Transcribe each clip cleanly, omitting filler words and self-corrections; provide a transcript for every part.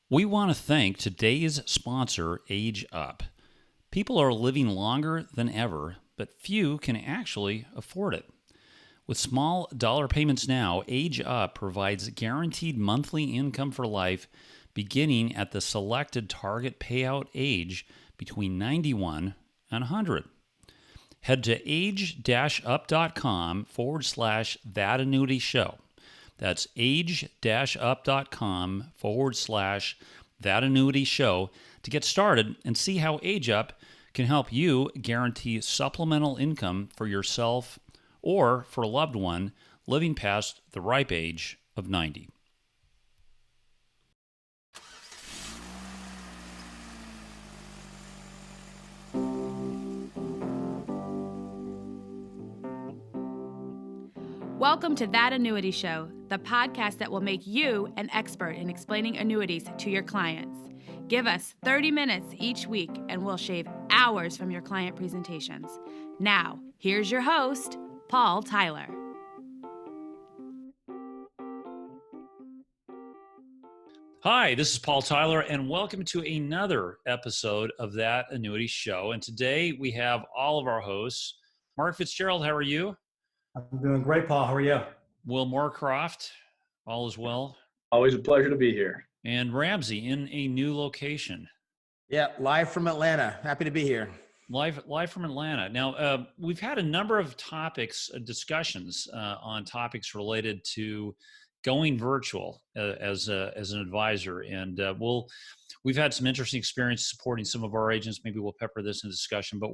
We want to thank today's sponsor, Age Up. People are living longer than ever, but few can actually afford it. With small dollar payments now, Age Up provides guaranteed monthly income for life beginning at the selected target payout age between 91 and 100. Head to age-up.com/That Annuity Show. That's age-up.com/That Annuity Show to get started and see how Age Up can help you guarantee supplemental income for yourself or for a loved one living past the ripe age of 90. Welcome to That Annuity Show, the podcast that will make you an expert in explaining annuities to your clients. Give us 30 minutes each week and we'll shave hours from your client presentations. Now, here's your host, Paul Tyler. Hi, this is Paul Tyler, and welcome to another episode of That Annuity Show. And today we have all of our hosts. Mark Fitzgerald, how are you? I'm doing great, Paul. How are you? Will Moorcroft, all is well. Always a pleasure to be here. And Ramsey in a new location. Yeah, live from Atlanta. Happy to be here. Live from Atlanta. Now, we've had a number of topics, discussions on topics related to going virtual as an advisor, and we've had some interesting experience supporting some of our agents. Maybe we'll pepper this in discussion, but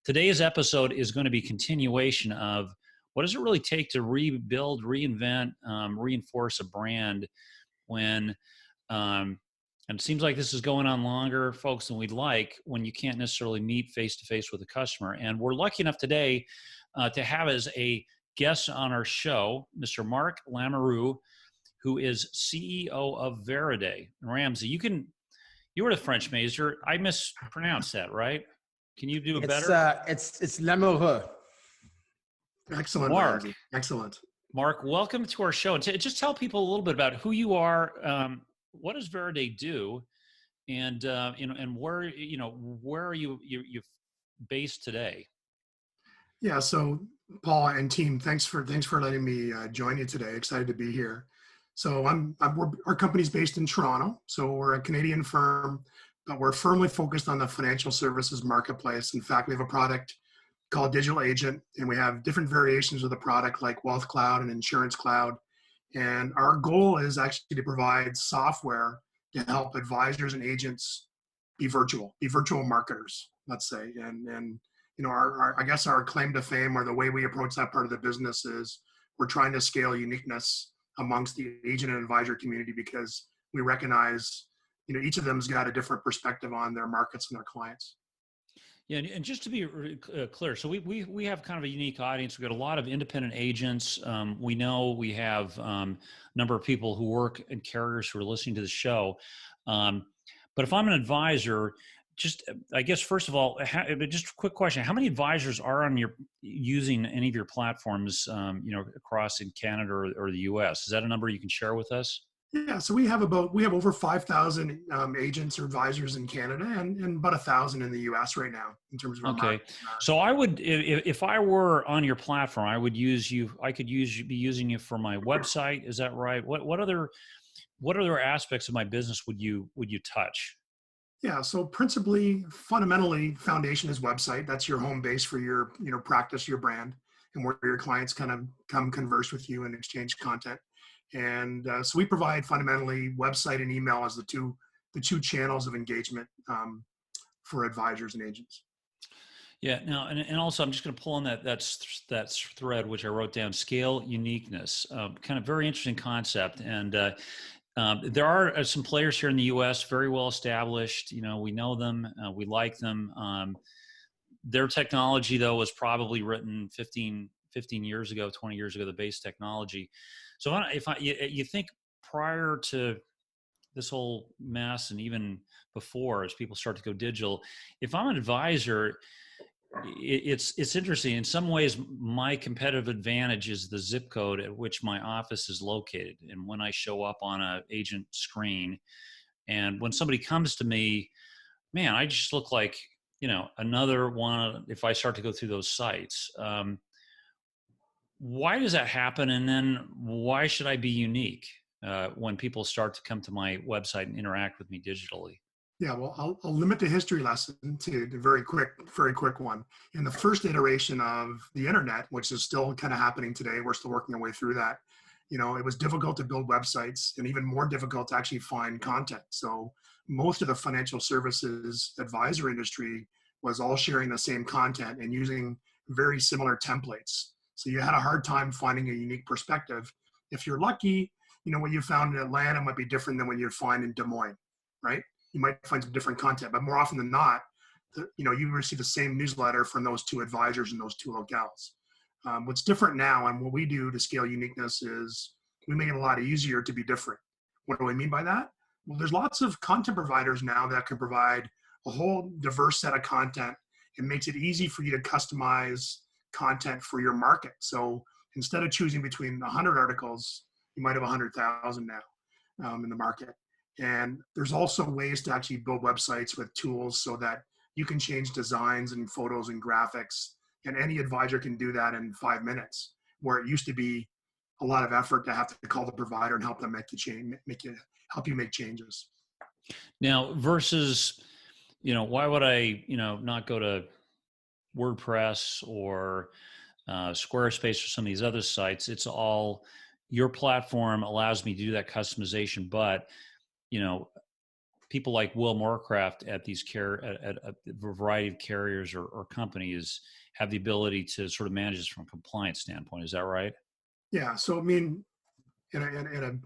today's episode is going to be continuation of what does it really take to rebuild, reinvent, reinforce a brand when, and it seems like this is going on longer, folks, than we'd like when you can't necessarily meet face-to-face with a customer. And we're lucky enough today to have as a guest on our show, Mr. Marc Lamoureux, who is CEO of Veriday. Ramsey, you were the French major. I mispronounced that, right? Can you do it better? It's Lamoureaux. Excellent, Marc. Ramsey. Excellent. Marc, welcome to our show. And just tell people a little bit about who you are. What does Veriday do, and where are you based today? Yeah. So, Paul and team, thanks for letting me join you today. Excited to be here. So, our company's based in Toronto. So we're a Canadian firm, but we're firmly focused on the financial services marketplace. In fact, we have a product called Digital Agent, and we have different variations of the product like Wealth Cloud and Insurance Cloud. And our goal is actually to provide software to help advisors and agents be virtual marketers, let's say. And I guess our claim to fame, or the way we approach that part of the business, is we're trying to scale uniqueness amongst the agent and advisor community, because we recognize each of them's got a different perspective on their markets and their clients. Yeah, and just to be clear, so we have kind of a unique audience. We've got a lot of independent agents. We know we have a number of people who work in carriers who are listening to the show. But if I'm an advisor, I guess first of all, just a quick question: how many advisors are using any of your platforms? Across in Canada or the U.S. Is that a number you can share with us? Yeah, so we have over 5,000 agents or advisors in Canada, and about 1,000 in the U.S. right now in terms of our market. So I would, if I were on your platform, I would use you. I could be using you for my website. Is that right? What other aspects of my business would you touch? Yeah, so fundamentally, foundation is website. That's your home base for your practice, your brand, and where your clients kind of come converse with you and exchange content. And so we provide fundamentally website and email as the two channels of engagement for advisors and agents. Yeah. Now, and also, I'm just going to pull on that thread which I wrote down: scale, uniqueness. Kind of very interesting concept. And there are some players here in the U.S. very well established. We know them, we like them. Their technology, though, was probably written 15 years ago, 20 years ago. The base technology. So you think prior to this whole mess, and even before, as people start to go digital, if I'm an advisor, it's interesting. In some ways, my competitive advantage is the zip code at which my office is located. And when I show up on an agent screen, And when somebody comes to me, man, I just look like, another one if I start to go through those sites. Why does that happen? And then why should I be unique when people start to come to my website and interact with me digitally? Yeah, well, I'll limit the history lesson to the very quick one. In the first iteration of the internet, which is still kind of happening today, we're still working our way through that. It was difficult to build websites and even more difficult to actually find content. So most of the financial services advisor industry was all sharing the same content and using very similar templates. So you had a hard time finding a unique perspective. If you're lucky, what you found in Atlanta might be different than what you'd find in Des Moines, right? You might find some different content, but more often than not, you receive the same newsletter from those two advisors in those two locales. What's different now and what we do to scale uniqueness is we make it a lot easier to be different. What do I mean by that? Well, there's lots of content providers now that can provide a whole diverse set of content. It makes it easy for you to customize content for your market. So instead of choosing between 100 articles, you might have 100,000 now in the market. And there's also ways to actually build websites with tools so that you can change designs and photos and graphics. And any advisor can do that in 5 minutes, where it used to be a lot of effort to have to call the provider and help them help you make changes. Now, versus, why would I, not go to WordPress or Squarespace or some of these other sites? It's all your platform allows me to do that customization, but people like Will Moorcraft at these at a variety of carriers or companies have the ability to sort of manage this from a compliance standpoint. Is that right? Yeah. So I mean, in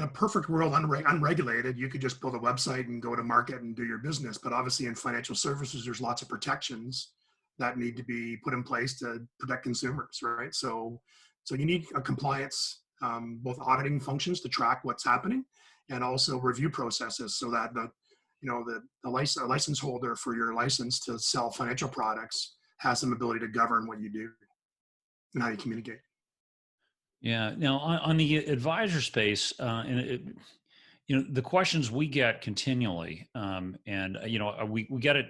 a perfect world, unregulated, you could just build a website and go to market and do your business. But obviously, in financial services, there's lots of protections that need to be put in place to protect consumers, right? So you need a compliance, both auditing functions to track what's happening, and also review processes so that the license holder for your license to sell financial products has some ability to govern what you do and how you communicate. Yeah. Now, on the advisor space, the questions we get continually, we get it.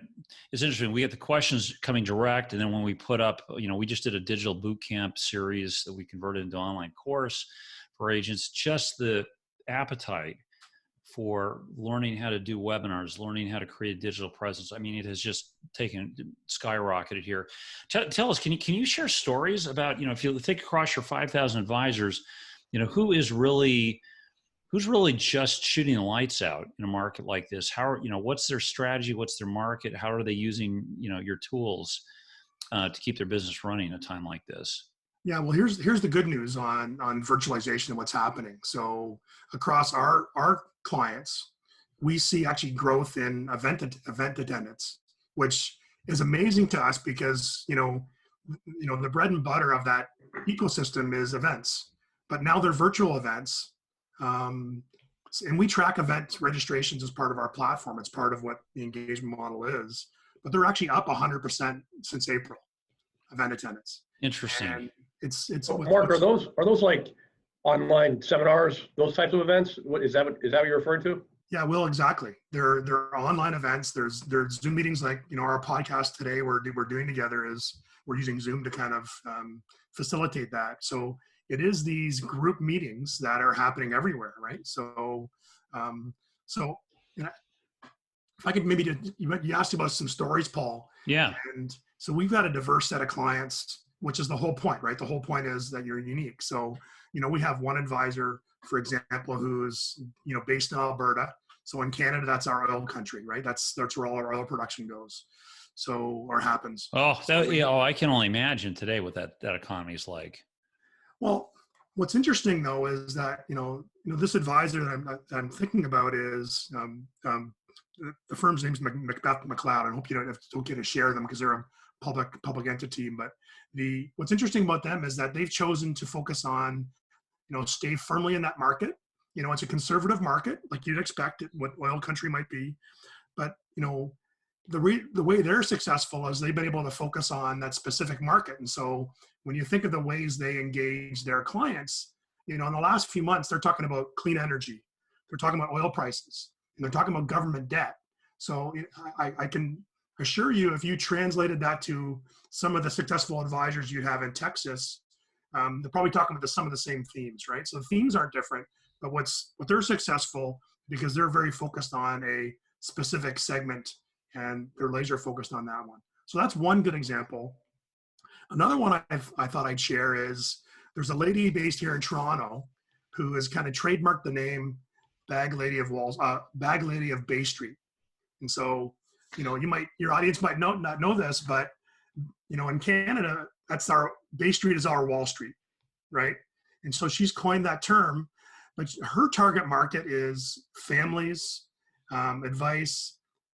It's interesting. We get the questions coming direct, and then when we put up, we just did a digital boot camp series that we converted into an online course for agents. Just the appetite for learning how to do webinars, learning how to create a digital presence. I mean, it has just skyrocketed here. Tell us, can you share stories about, if you think across your 5,000 advisors, who's really just shooting the lights out in a market like this? What's their strategy? What's their market? How are they using, your tools to keep their business running at a time like this? Yeah, well, here's the good news on virtualization and what's happening. So across our clients, we see actually growth in event attendance, which is amazing to us because the bread and butter of that ecosystem is events, but now they're virtual events, and we track event registrations as part of our platform. It's part of what the engagement model is, but they're actually up 100% since April, event attendance. Interesting. And it's Mark, are those like online seminars, those types of events? Is that what you're referring to? Yeah, well, exactly. They're online events. There's Zoom meetings like our podcast today we're doing together is we're using Zoom to kind of facilitate that. So it is these group meetings that are happening everywhere, right? So if I could maybe you asked about some stories, Paul. Yeah. And so we've got a diverse set of clients, which is the whole point, right? The whole point is that you're unique. So, we have one advisor, for example, who's, based in Alberta. So in Canada, that's our oil country, right? That's where all our oil production goes. So, or happens. I can only imagine today what that economy is like. Well, what's interesting though, is that, this advisor that I'm thinking about is, the firm's name is Macbeth McLeod. I hope you don't get to share them because they're a public entity. But what's interesting about them is that they've chosen to focus on, stay firmly in that market. It's a conservative market, like you'd expect it, what oil country might be. But, the way they're successful is they've been able to focus on that specific market. And so when you think of the ways they engage their clients, in the last few months, they're talking about clean energy. They're talking about oil prices. and they're talking about government debt. So I can assure you, if you translated that to some of the successful advisors you have in Texas, they're probably talking about some of the same themes, right? So the themes aren't different, but what they're successful because they're very focused on a specific segment and they're laser focused on that one. So that's one good example. Another one I thought I'd share is there's a lady based here in Toronto who has kind of trademarked the name Bag Lady of Bay Street. And so, your audience might not know this, but in Canada, Bay Street is our Wall Street, right? And so she's coined that term, but her target market is families, advice,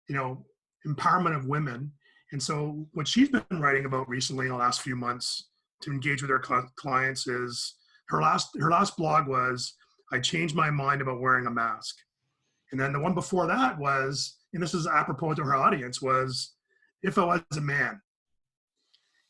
empowerment of women. And so what she's been writing about recently in the last few months to engage with her clients is her last blog was, I changed my mind about wearing a mask. And then the one before that was, and this is apropos to her audience, was if I was a man.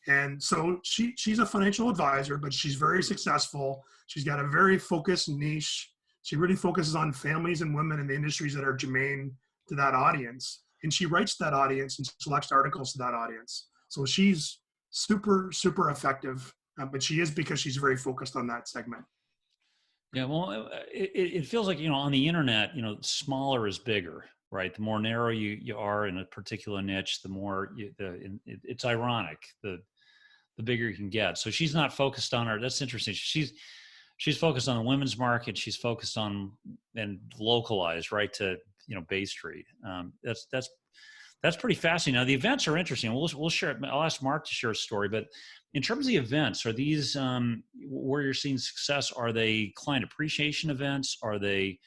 And so she's a financial advisor, but she's very successful. She's got a very focused niche. She really focuses on families and women in the industries that are germane to that audience. And she writes to that audience and selects articles to that audience. So she's super, super effective, but she is because she's very focused on that segment. Yeah, well, it feels like, on the internet, smaller is bigger, right? The more narrow you are in a particular niche, the more it's ironic, the bigger you can get. So she's not focused on her. That's interesting. She's focused on the women's market. She's focused on and localized right to Bay Street. That's pretty fascinating. Now the events are interesting. We'll share. I'll ask Mark to share a story. But in terms of the events, are these where you're seeing success? Are they client appreciation events? Are they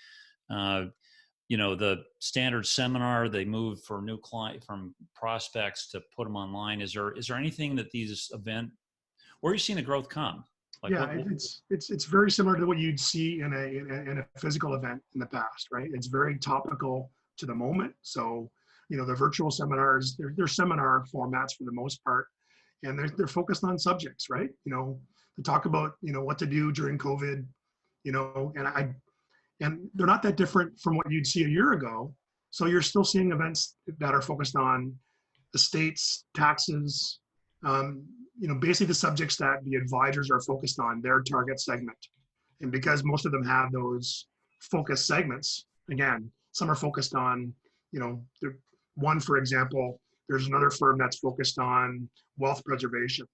the standard seminar they move for new client from prospects to put them online? Is there anything that these where are you seeing the growth come? It's very similar to what you'd see in a physical event in the past, right? It's very topical to the moment. So the virtual seminars, they're seminar formats for the most part, and they're focused on subjects, right? To talk about what to do during COVID, and they're not that different from what you'd see a year ago. So you're still seeing events that are focused on estates, taxes, basically the subjects that the advisors are focused on, their target segment. And because most of them have those focus segments, again, some are focused on, one, for example, there's another firm that's focused on wealth preservation.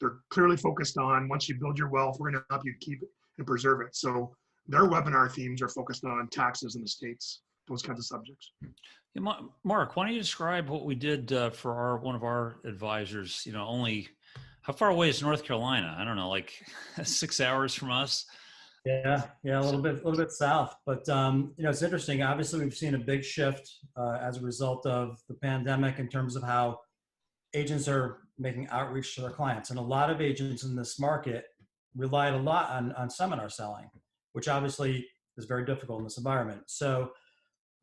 They're clearly focused on, once you build your wealth, we're going to help you keep it and preserve it. So their webinar themes are focused on taxes and estates, those kinds of subjects. Yeah, Mark, why don't you describe what we did for one of our advisors? How far away is North Carolina? I don't know, like 6 hours from us. Yeah, a little bit south, but it's interesting. Obviously, we've seen a big shift as a result of the pandemic in terms of how agents are making outreach to their clients, and a lot of agents in this market relied a lot on seminar selling, which obviously is very difficult in this environment. So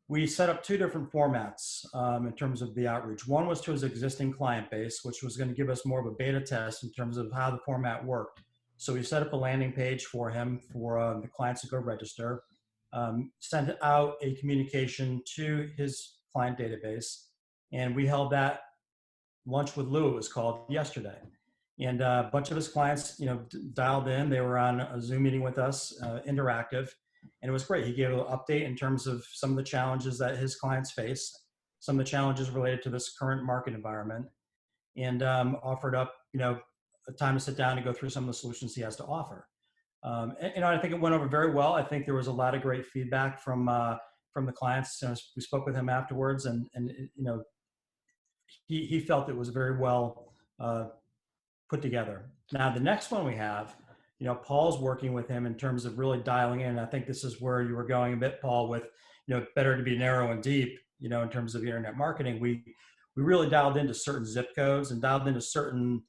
we set up two different formats in terms of the outreach. One was to his existing client base, which was going to give us more of a beta test in terms of how the format worked. So we set up a landing page for him for the clients to go register, sent out a communication to his client database, and we held that lunch with Lou, it was called, yesterday. And a bunch of his clients, dialed in. They were on a Zoom meeting with us, interactive, and it was great. He gave an update in terms of some of the challenges that his clients face, some of the challenges related to this current market environment, and offered up, a time to sit down and go through some of the solutions he has to offer. And I think it went over very well. I think there was a lot of great feedback from the clients. We spoke with him afterwards, and he felt it was very well put together. Now, the next one we have, Paul's working with him in terms of really dialing in. I think this is where you were going a bit, Paul, with, better to be narrow and deep, in terms of internet marketing. We really dialed into certain zip codes and dialed into certain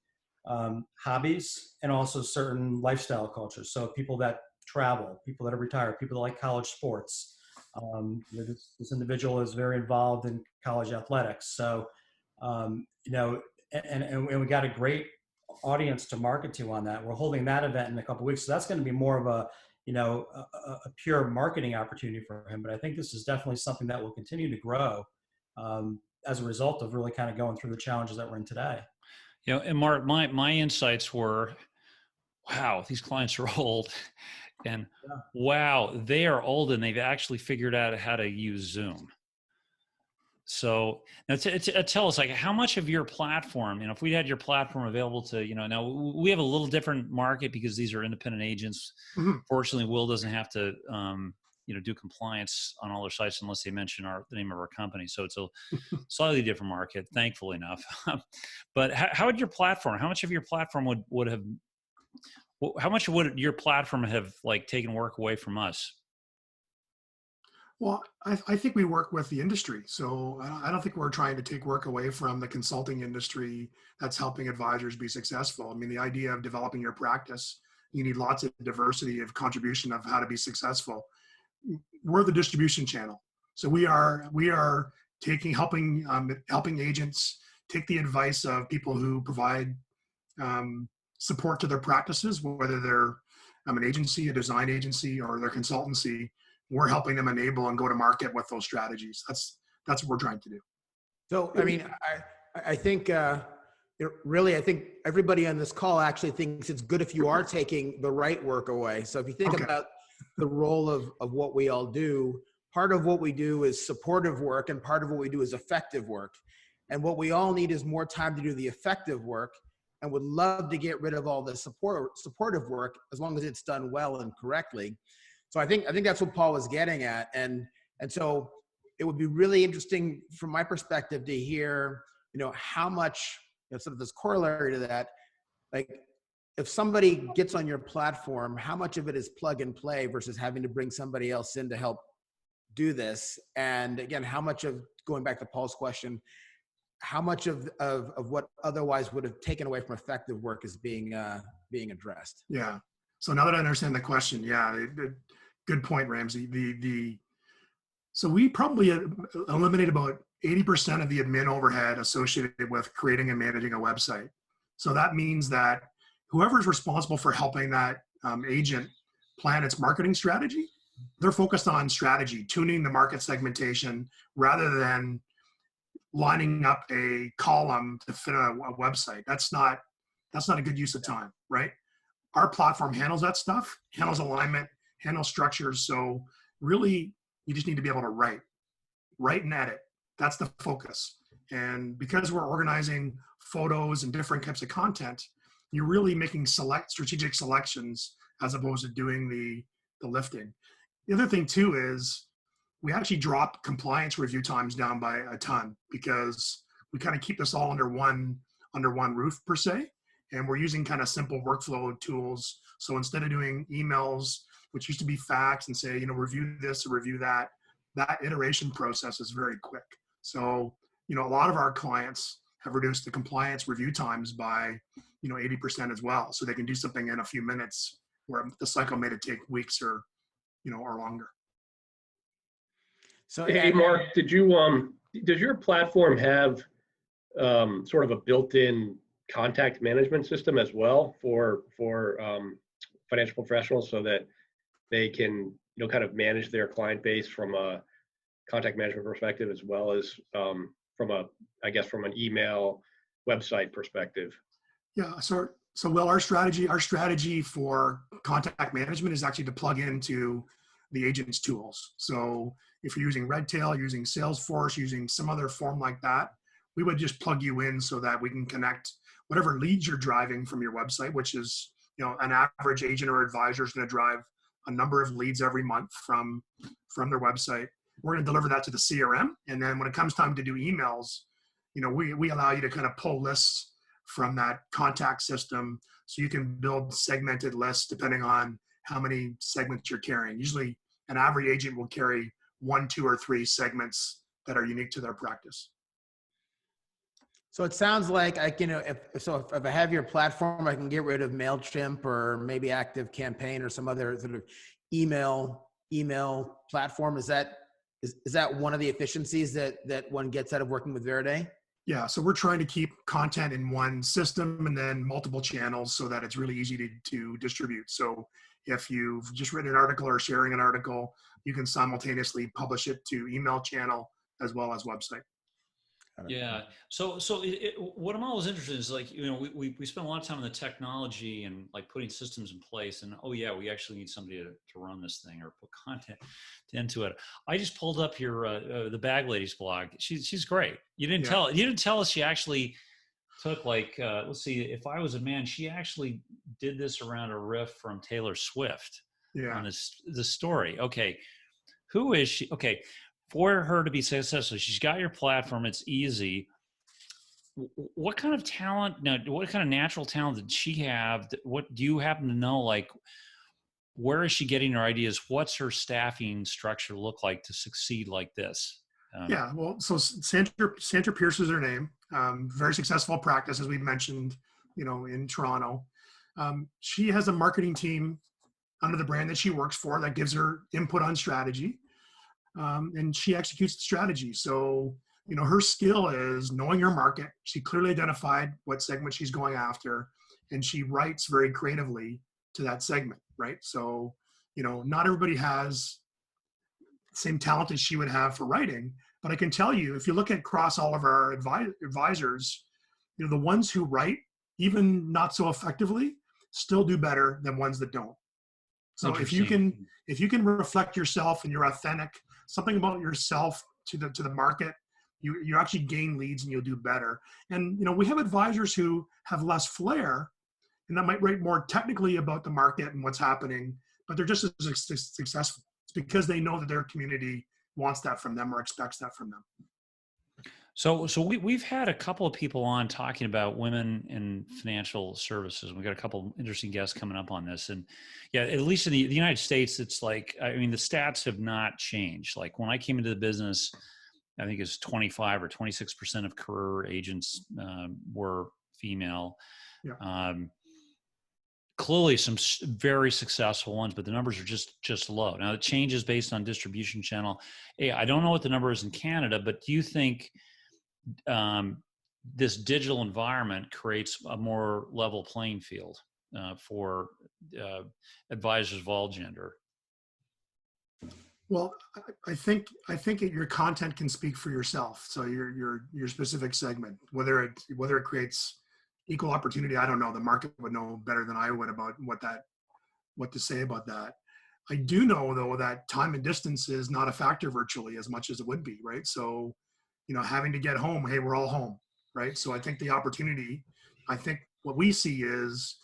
hobbies and also certain lifestyle cultures. So people that travel, people that are retired, people that like college sports. This individual is very involved in college athletics. So, and we got a great audience to market to on that. We're holding that event in a couple of weeks. So that's going to be more of a pure marketing opportunity for him. But I think this is definitely something that will continue to grow as a result of really kind of going through the challenges that we're in today. And Mark, my insights were, wow, these clients are old, and wow, they are old, and they've actually figured out how to use Zoom. So now tell us, like, how much of your platform, if we had your platform available to, now we have a little different market because these are independent agents. Mhm. Fortunately, Will doesn't have to, do compliance on all their sites unless they mention the name of our company. So it's a slightly different market, thankfully enough. But how would your platform, how much of your platform would have, how much would your platform have like taken work away from us? Well, I think we work with the industry. So I don't think we're trying to take work away from the consulting industry that's helping advisors be successful. I mean, the idea of developing your practice, you need lots of diversity of contribution of how to be successful. We're the distribution channel. So we are helping agents take the advice of people who provide support to their practices, whether they're an agency, a design agency, or their consultancy. We're helping them enable and go to market with those strategies. That's what we're trying to do. So, I mean, I think, really, I think everybody on this call actually thinks it's good if you are taking the right work away. So if you think about the role of what we all do, part of what we do is supportive work and part of what we do is effective work. And what we all need is more time to do the effective work, and would love to get rid of all the supportive work as long as it's done well and correctly. So I think that's what Paul was getting at. And so it would be really interesting from my perspective to hear, how much, sort of this corollary to that, like if somebody gets on your platform, how much of it is plug and play versus having to bring somebody else in to help do this? And again, how much of, going back to Paul's question, how much of what otherwise would have taken away from effective work is being addressed? Yeah. So now that I understand the question, good point, Ramsey. So we probably eliminate about 80% of the admin overhead associated with creating and managing a website. So that means that whoever's responsible for helping that agent plan its marketing strategy, they're focused on strategy, tuning the market segmentation, rather than lining up a column to fit a website. That's not a good use of time, right? Our platform handles that stuff, handles alignment, handles structures. So really, you just need to be able to write and edit. That's the focus. And because we're organizing photos and different types of content, you're really making strategic selections as opposed to doing the lifting. The other thing too is we actually dropped compliance review times down by a ton because we kind of keep this all under one roof per se. And we're using kind of simple workflow tools. So instead of doing emails, which used to be fax and say, review this or review that, that iteration process is very quick. So, a lot of our clients have reduced the compliance review times by, 80% as well. So they can do something in a few minutes where the cycle made it take weeks or longer. So, hey, Mark, does your platform have sort of a built-in contact management system as well for financial professionals, so that they can kind of manage their client base from a contact management perspective, as well as from an email website perspective? Yeah. So Will, our strategy for contact management is actually to plug into the agent's tools. So if you're using Redtail, using Salesforce, using some other form like that, we would just plug you in so that we can connect whatever leads you're driving from your website, which is, an average agent or advisor is going to drive a number of leads every month from their website. We're going to deliver that to the CRM. And then when it comes time to do emails, we allow you to kind of pull lists from that contact system, so you can build segmented lists depending on how many segments you're carrying. Usually an average agent will carry 1, 2, or 3 segments that are unique to their practice. So it sounds like if I have your platform, I can get rid of MailChimp or maybe ActiveCampaign or some other sort of email platform. Is that one of the efficiencies that one gets out of working with Veriday? Yeah, so we're trying to keep content in one system and then multiple channels so that it's really easy to distribute. So if you've just written an article or sharing an article, you can simultaneously publish it to email channel as well as website. Yeah. So what I'm always interested in is, like, we spend a lot of time on the technology and like putting systems in place, and oh yeah, we actually need somebody to run this thing or put content into it. I just pulled up your the Bag Ladies blog. She's great. You didn't tell us she actually took, like, let's see, If I Was a Man, she actually did this around a riff from Taylor Swift on the story. Okay. Who is she? Okay. For her to be successful, she's got your platform. It's easy. What kind of talent? Now, what kind of natural talent did she have? What do you happen to know? Like, where is she getting her ideas? What's her staffing structure look like to succeed like this? Yeah, well, so Sandra Pierce is her name. Very successful practice, as we mentioned, in Toronto. She has a marketing team under the brand that she works for that gives her input on strategy. And she executes the strategy. So, her skill is knowing her market. She clearly identified what segment she's going after, and she writes very creatively to that segment, right? So, not everybody has the same talent as she would have for writing, but I can tell you, if you look across all of our advisors, the ones who write, even not so effectively, still do better than ones that don't. So if you can reflect yourself and you're authentic, something about yourself to the market, you actually gain leads and you'll do better. And we have advisors who have less flair and that might write more technically about the market and what's happening, but they're just as successful. It's because they know that their community wants that from them or expects that from them. So we've had a couple of people on talking about women in financial services. We've got a couple of interesting guests coming up on this. And yeah, at least in the United States, it's like, I mean, the stats have not changed. Like when I came into the business, I think it's 25 or 26% of career agents were female. Yeah. Clearly some very successful ones, but the numbers are just low. Now it changes based on distribution channel. Hey, I don't know what the number is in Canada, but do you think this digital environment creates a more level playing field for advisors of all gender? Well, I think your content can speak for yourself. So your specific segment, whether it creates equal opportunity, I don't know. The market would know better than I would about what to say about that. I do know though that time and distance is not a factor virtually as much as it would be, right? So, having to get home, hey, we're all home, right? So I think the opportunity, what we see is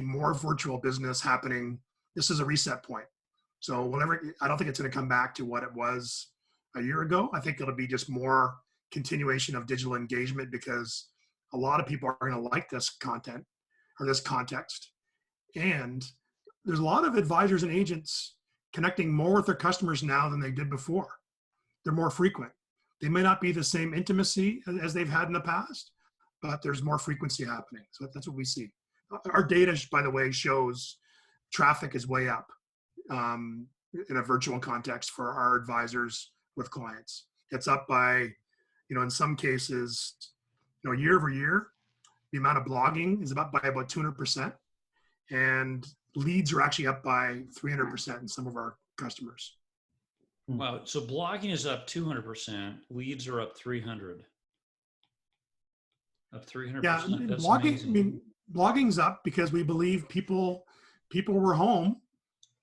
more virtual business happening. This is a reset point. So I don't think it's going to come back to what it was a year ago. I think it'll be just more continuation of digital engagement because a lot of people are going to like this content or this context. And there's a lot of advisors and agents connecting more with their customers now than they did before. They're more frequent. They may not be the same intimacy as they've had in the past, but there's more frequency happening. So that's what we see. Our data, by the way, shows traffic is way up in a virtual context for our advisors with clients. It's up by, in some cases, year over year, the amount of blogging is up by about 200%. And leads are actually up by 300% in some of our customers. Wow. So blogging is up 200%. Leads are up 300. Up 300%. Yeah, That's blogging. amazing. I mean, blogging's up because we believe people were home,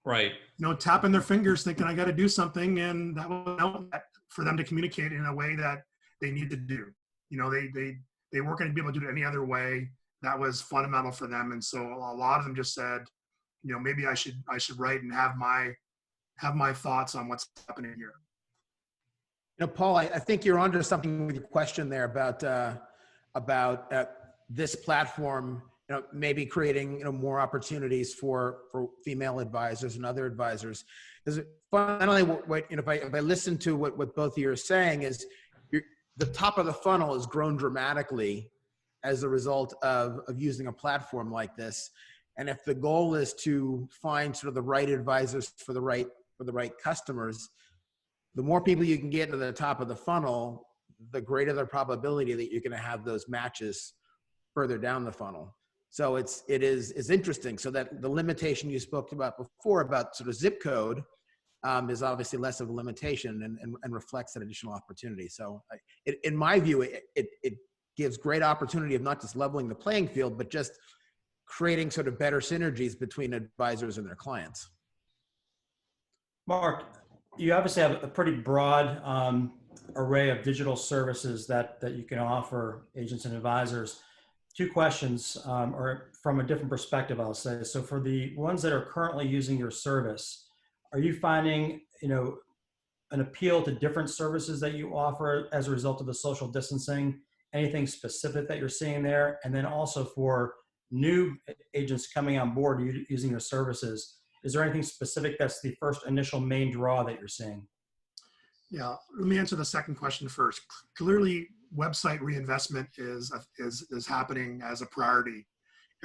right? Tapping their fingers, thinking I got to do something, and that was an outlet for them to communicate in a way that they need to do. They weren't going to be able to do it any other way. That was fundamental for them, and so a lot of them just said, maybe I should write and have my thoughts on what's happening here. Paul, I think you're onto something with your question there about this platform, maybe creating more opportunities for female advisors and other advisors. Because finally, if I listen to what both of you are saying, is the top of the funnel has grown dramatically as a result of using a platform like this. And if the goal is to find sort of the right advisors for the right customers, the more people you can get to the top of the funnel, the greater the probability that you're going to have those matches further down the funnel. So it's interesting. So that the limitation you spoke about before about sort of zip code is obviously less of a limitation and reflects an additional opportunity. So in my view, it gives great opportunity of not just leveling the playing field, but just creating sort of better synergies between advisors and their clients. Mark, you obviously have a pretty broad array of digital services that you can offer agents and advisors. Two questions, or from a different perspective, I'll say. So for the ones that are currently using your service, are you finding, an appeal to different services that you offer as a result of the social distancing? Anything specific that you're seeing there? And then also for new agents coming on board using your services, is there anything specific that's the first initial main draw that you're seeing? Yeah, let me answer the second question first. Clearly, website reinvestment is happening as a priority.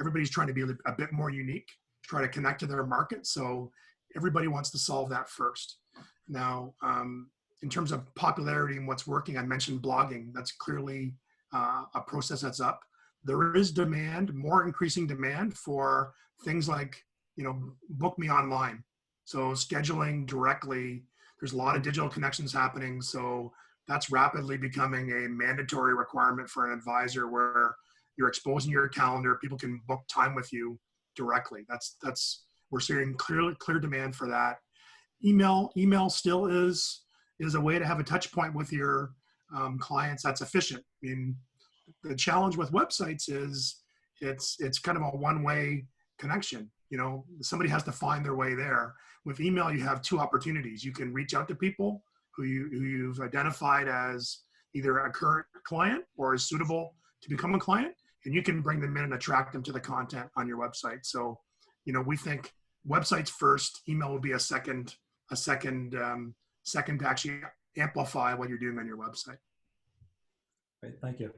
Everybody's trying to be a bit more unique, try to connect to their market. So everybody wants to solve that first. Now, in terms of popularity and what's working, I mentioned blogging. That's clearly a process that's up. There is demand, more increasing demand for things like, book me online. So scheduling directly, there's a lot of digital connections happening. So that's rapidly becoming a mandatory requirement for an advisor where you're exposing your calendar. People can book time with you directly. We're seeing clear demand for that. Email still is a way to have a touch point with your clients that's efficient. I mean, the challenge with websites is it's kind of a one-way connection. Somebody has to find their way there. With email, you have two opportunities. You can reach out to people who you've identified as either a current client or is suitable to become a client, and you can bring them in and attract them to the content on your website. So, we think websites first, email will be a second to actually amplify what you're doing on your website. Great, thank you.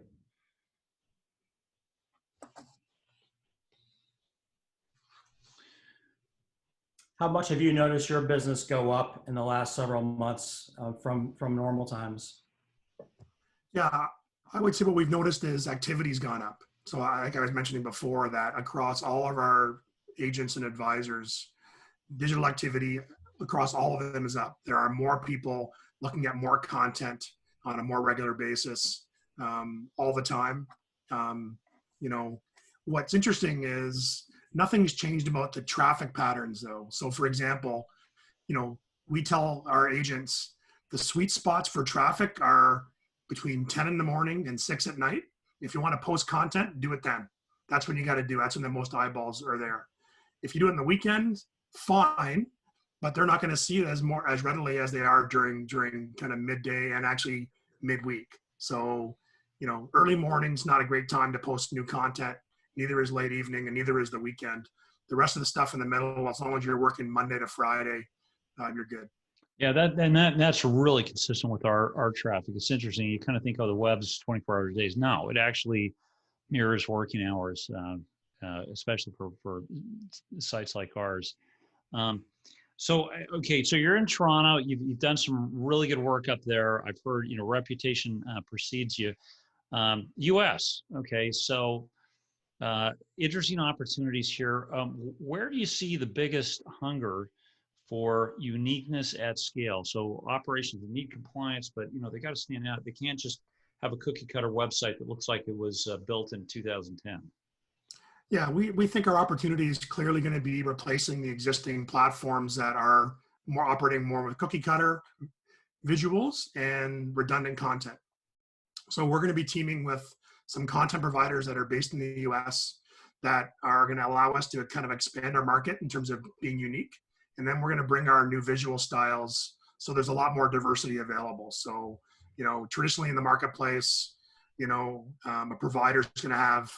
How much have you noticed your business go up in the last several months from normal times? Yeah, I would say what we've noticed is activity's gone up. So like I was mentioning before, that across all of our agents and advisors, digital activity across all of them is up. There are more people looking at more content on a more regular basis all the time. What's interesting is nothing's changed about the traffic patterns though. So for example, we tell our agents the sweet spots for traffic are between 10 in the morning and 6 at night. If you want to post content, do it then. That's when you got to do. That's when the most eyeballs are there. If you do it in the weekend, fine, but they're not going to see it as readily as they are during kind of midday and actually midweek. So, early morning's not a great time to post new content. Neither is late evening, and neither is the weekend. The rest of the stuff in the middle, as long as you're working Monday to Friday, you're good. Yeah, that's really consistent with our traffic. It's interesting. You kind of think, the web's 24-hour days. No, it actually mirrors working hours, especially for sites like ours. So you're in Toronto. You've done some really good work up there. I've heard, reputation precedes you. U.S. Okay, so interesting opportunities here. Where do you see the biggest hunger for uniqueness at scale? So operations need compliance, but they got to stand out. They can't just have a cookie cutter website that looks like it was built in 2010. Yeah, we think our opportunity is clearly going to be replacing the existing platforms that are operating more with cookie cutter visuals and redundant content. So we're going to be teaming with some content providers that are based in the US that are going to allow us to kind of expand our market in terms of being unique. And then we're going to bring our new visual styles. So there's a lot more diversity available. So, traditionally in the marketplace, a provider is going to have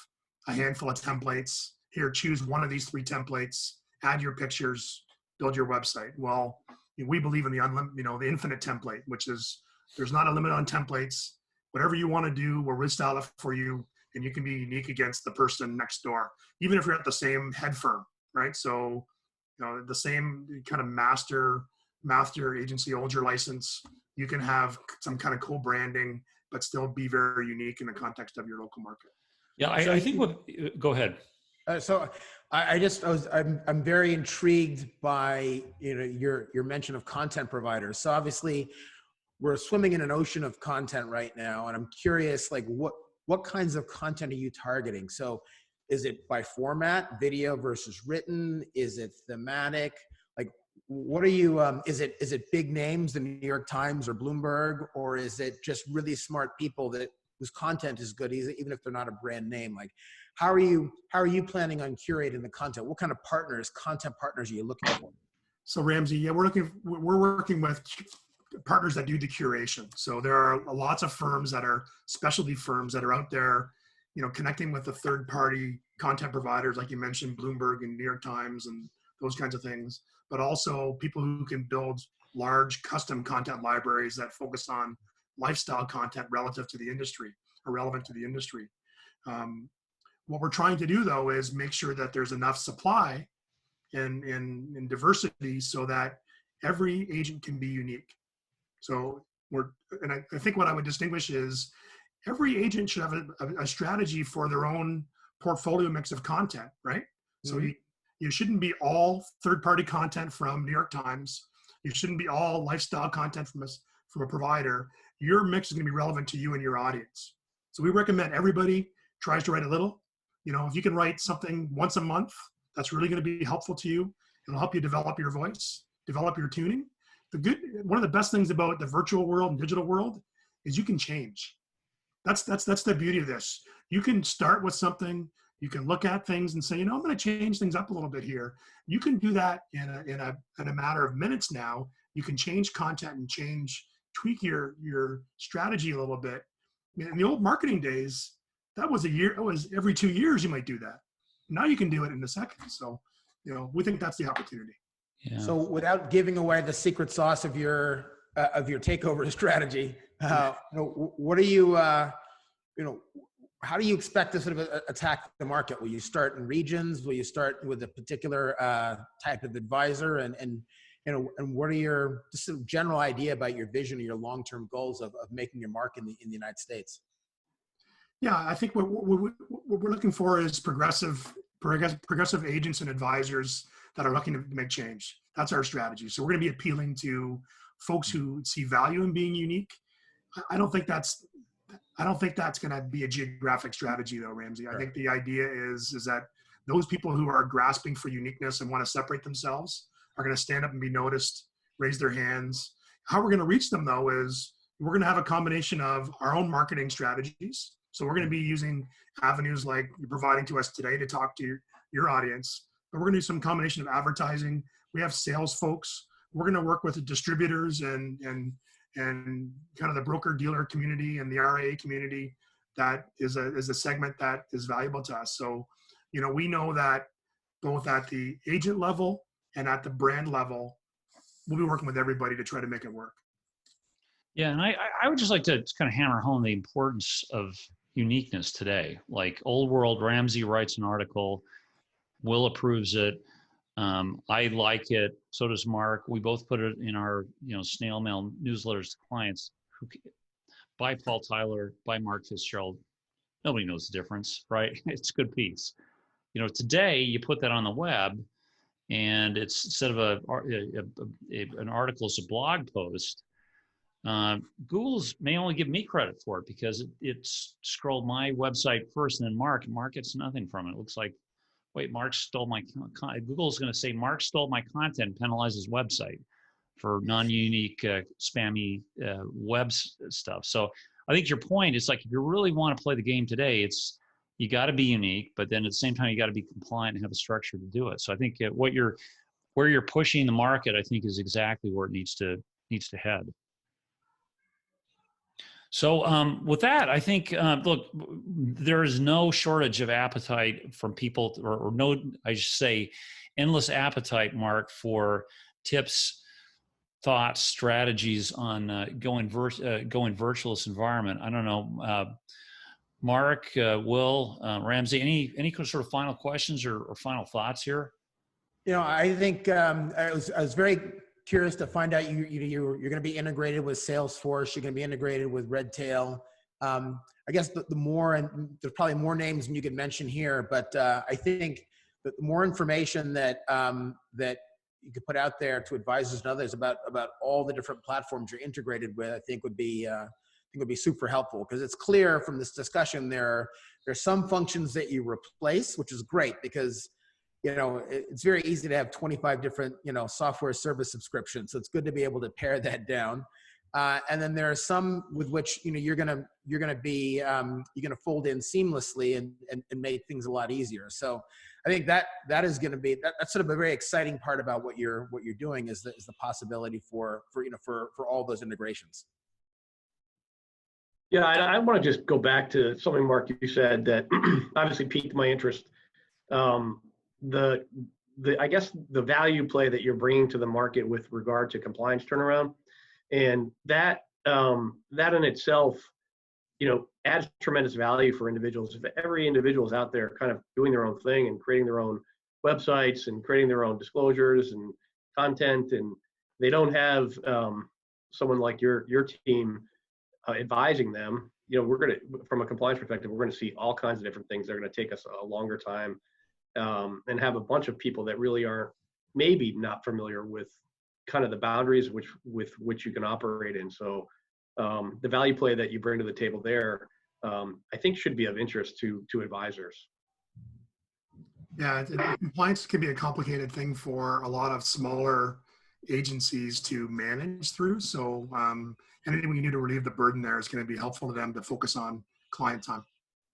a handful of templates. Here, choose one of these 3 templates, add your pictures, build your website. Well, we believe in the infinite template, which is there's not a limit on templates. Whatever you want to do, we'll restyle it for you, and you can be unique against the person next door, even if you're at the same head firm, right? So, the same kind of master agency holds your license. You can have some kind of co-branding, but still be very unique in the context of your local market. Yeah, I think go ahead. I'm very intrigued by your mention of content providers. So obviously we're swimming in an ocean of content right now, and I'm curious, like what kinds of content are you targeting? So is it by format, video versus written? Is it thematic? Like what are you? Is it big names, the New York Times or Bloomberg, or is it just really smart people whose content is good, even if they're not a brand name? Like, how are you planning on curating the content? What kind of content partners are you looking for? So Ramsey, yeah, we're working with partners that do the curation. So there are lots of firms that are specialty firms that are out there, connecting with the third-party content providers, like you mentioned, Bloomberg and New York Times and those kinds of things, but also people who can build large custom content libraries that focus on lifestyle content relative to the industry or relevant to the industry. What we're trying to do, though, is make sure that there's enough supply and diversity so that every agent can be unique. So I think what I would distinguish is every agent should have a strategy for their own portfolio mix of content, right? Mm-hmm. So you shouldn't be all third-party content from New York Times. You shouldn't be all lifestyle content from a provider. Your mix is going to be relevant to you and your audience. So we recommend everybody tries to write a little. If you can write something once a month, that's really going to be helpful to you. It'll help you develop your voice, develop your tuning. One of the best things about the virtual world and digital world is you can change. That's the beauty of this. You can start with something. You can look at things and say, I'm going to change things up a little bit here. You can do that in a matter of minutes now. You can change content and tweak your strategy a little bit. In the old marketing days, that was it was every 2 years you might do that. Now you can do it in a second. So, we think that's the opportunity. Yeah. So without giving away the secret sauce of your takeover strategy, what are you, how do you expect to sort of attack the market? Will you start in regions? Will you start with a particular type of advisor? And what are your just a general idea about your vision or your long-term goals of making your mark in the United States? Yeah, I think what we're looking for is progressive agents and advisors that are looking to make change. That's our strategy. So we're going to be appealing to folks who see value in being unique. I don't think that's going to be a geographic strategy, though, Ramsey. I think the idea is that those people who are grasping for uniqueness and want to separate themselves are going to stand up and be noticed, raise their hands. How we're going to reach them, though, is we're going to have a combination of our own marketing strategies. So we're going to be using avenues like you're providing to us today to talk to your audience. But we're going to do some combination of advertising. We have sales folks. We're going to work with the distributors and kind of the broker-dealer community and the RIA community. That is a segment that is valuable to us. So, we know that both at the agent level and at the brand level, we'll be working with everybody to try to make it work. Yeah, and I would just like to kind of hammer home the importance of uniqueness today. Like Old World, Ramsey writes an article, Will approves it. I like it. So does Mark. We both put it in our snail mail newsletters to clients. By Paul Tyler, by Mark Fitzgerald. Nobody knows the difference, right? It's a good piece. Today you put that on the web, and it's instead of an article, it's a blog post. Google's may only give me credit for it because it's scrolled my website first and then Mark gets nothing from it. It looks like, wait, Mark stole my content. Google's going to say Mark stole my content, penalize his website for non-unique, spammy web stuff. So I think your point is like, if you really want to play the game today, you got to be unique, but then at the same time, you got to be compliant and have a structure to do it. So I think where you're pushing the market, I think is exactly where it needs to head. So with that, I think, look, there is no shortage of appetite from people, or no, I should say, endless appetite, Mark, for tips, thoughts, strategies on going virtualist environment. I don't know, Mark, Will, Ramsey, any sort of final questions or final thoughts here? I think I was very curious to find out you're going to be integrated with Salesforce. You're going to be integrated with Redtail. I guess the more, and there's probably more names than you could mention here, but I think that the more information that that you could put out there to advisors and others about all the different platforms you're integrated with, I think would be super helpful, because it's clear from this discussion there's some functions that you replace, which is great, because it's very easy to have 25 different software service subscriptions. So it's good to be able to pare that down. And then there are some with which you're gonna fold in seamlessly and make things a lot easier. So I think that is going to be that's sort of a very exciting part about what you're doing is the possibility for all those integrations. Yeah, I want to just go back to something, Mark, you said that obviously piqued my interest. I guess the value play that you're bringing to the market with regard to compliance turnaround, and that in itself, adds tremendous value for individuals. If every individual is out there kind of doing their own thing and creating their own websites and creating their own disclosures and content, and they don't have someone like your team advising them, we're going to, from a compliance perspective, we're going to see all kinds of different things that are going to take us a longer time, and have a bunch of people that really are maybe not familiar with kind of the boundaries with which you can operate in. So the value play that you bring to the table there, I think should be of interest to advisors. Yeah, compliance can be a complicated thing for a lot of smaller agencies to manage through. So anything we can do to relieve the burden there is going to be helpful to them to focus on client time.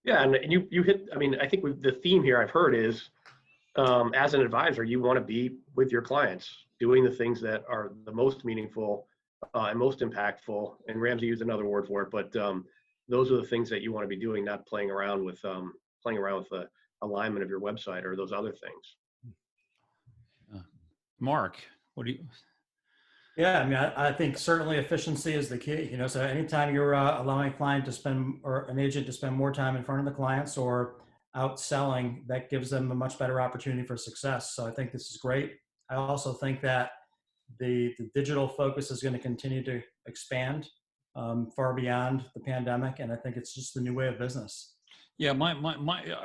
Yeah, and you hit, I think the theme here I've heard is, as an advisor, you want to be with your clients, doing the things that are the most meaningful and most impactful. And Ramsey used another word for it, but those are the things that you want to be doing, not playing around with the alignment of your website or those other things. Mark, what do you? Yeah, I think certainly efficiency is the key. So anytime you're allowing a client to spend, or an agent to spend more time in front of the clients or out selling, that gives them a much better opportunity for success. So I think this is great. I also think that the digital focus is going to continue to expand far beyond the pandemic, and I think it's just the new way of business. Yeah, my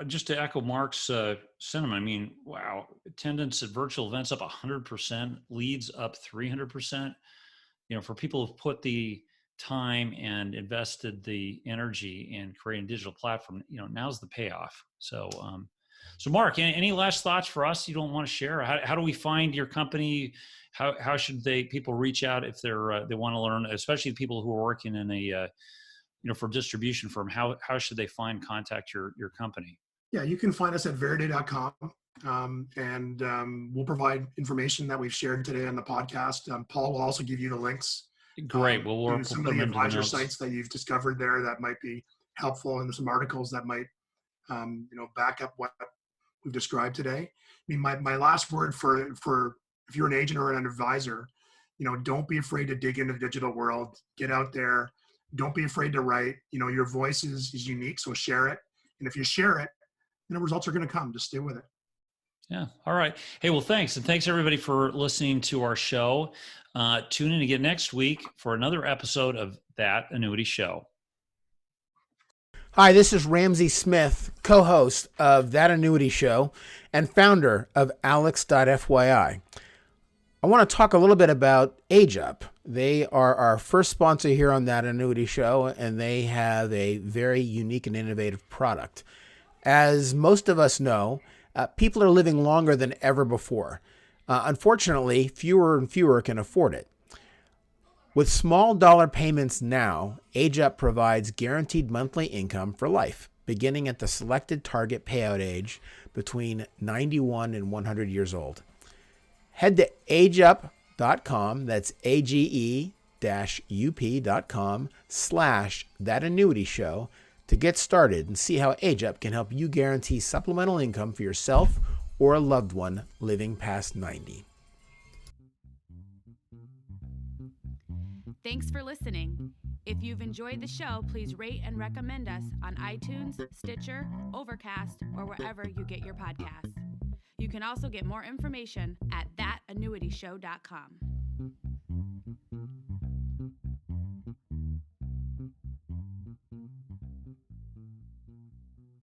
just to echo Mark's sentiment. Wow, attendance at virtual events up 100%, leads up 300%. For people who've put the time and invested the energy in creating a digital platform, now's the payoff. So, so Mark, any last thoughts for us you don't want to share? How do we find your company? How should people reach out if they want to learn, especially people who are working in a for distribution firm? How should they contact your company? Yeah, you can find us at Veriday.com, and we'll provide information that we've shared today on the podcast. Paul will also give you the links. Great. We'll some of the advisor sites that you've discovered there that might be helpful, and some articles that might back up what we've described today. My last word for if you're an agent or an advisor, don't be afraid to dig into the digital world. Get out there. Don't be afraid to write. Your voice is unique, so share it. And if you share it, results are going to come. Just stay with it. Yeah. All right. Hey, well, thanks. And thanks everybody for listening to our show. Tune in again next week for another episode of That Annuity Show. Hi, this is Ramsey Smith, co-host of That Annuity Show and founder of Alex.fyi. I want to talk a little bit about AgeUp. They are our first sponsor here on That Annuity Show, and they have a very unique and innovative product. As most of us know, people are living longer than ever before. Unfortunately, fewer and fewer can afford it. With small dollar payments now, AgeUp provides guaranteed monthly income for life, beginning at the selected target payout age between 91 and 100 years old. Head to ageup.com, that's age-up.com/thatannuityshow to get started and see how AgeUp can help you guarantee supplemental income for yourself or a loved one living past 90. Thanks for listening. If you've enjoyed the show, please rate and recommend us on iTunes, Stitcher, Overcast, or wherever you get your podcasts. You can also get more information at thatannuityshow.com.